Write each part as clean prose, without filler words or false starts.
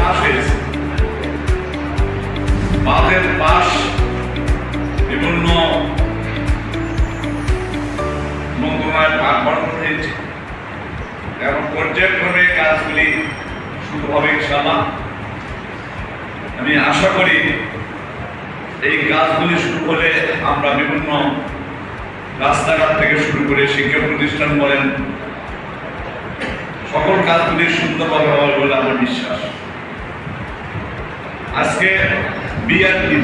পাশ হয়েছে, বাঁধের পাশ বিভিন্ন মন্ত্রণালয় ভাগ বাড়ানো হয়েছে। এখন পর্যায়ক্রমে কাজগুলি শুরু হবে ইনশাআল্লাহ। আমি আশা করি এই কাজগুলি শুরু হলে আমরা বিভিন্ন রাস্তাঘাট থেকে শুরু করে শিক্ষা প্রতিষ্ঠান বলেন সকল কাজগুলি সুন্দরভাবে হবে বলে আমার বিশ্বাস। আজকে বিআরটি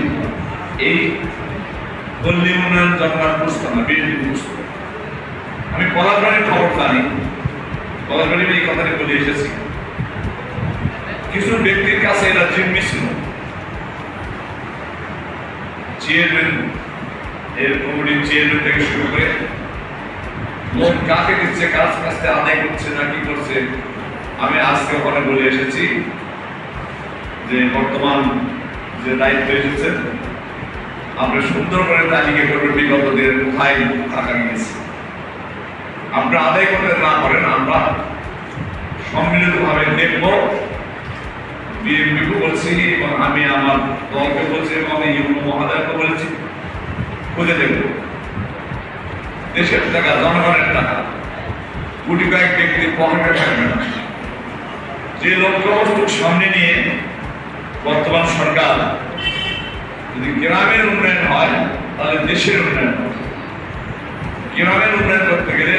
এই পল্লী উন্নয়ন জন্মার প্রস্তাব না, বিএনপি প্রস্তাব। আমি পলাশবাড়ির খবর জানি, পলাশবাড়ি এই কথাটি বলে এসেছি। কিছু ব্যক্তির কাছে এরা জিম্মি ছিল, চেয়ারম্যান, এর কমিটির চেয়ারম্যান থেকে শুরু করে লোক কাকে দিচ্ছে, কাজ কাজতে আদায় করছে না কি করছে। আমি আজকে ওখানে বলে এসেছি যে বর্তমান যে দায়িত্ব এসেছেন আমরা সুন্দর করে তালিকা করবেন বিগত দিনের কোথায় টাকা নিয়েছে। আমরা আদায় করতে না পারেন আমরা সম্মিলিতভাবে দেখব। বিএনপিকে বলছি এবং আমি আমার দলকে বলছি এবং ইউনো মহাদয়কে বলেছি, খুঁজে দেখব। দেশের টাকা, জনগণের টাকা, কোটি কয়েক ব্যক্তির পকেটে থাকবে না। যে লক্ষ্যবস্তু সামনে নিয়ে বর্তমান সরকার, যদি গ্রামের উন্নয়ন হয় তাহলে দেশের উন্নয়ন হবে। গ্রামের উন্নয়ন করতে গেলে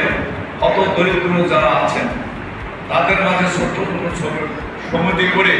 অত দরিদ্র যারা আছেন তাদের মাঝে ছোট ছোট সমিতি করে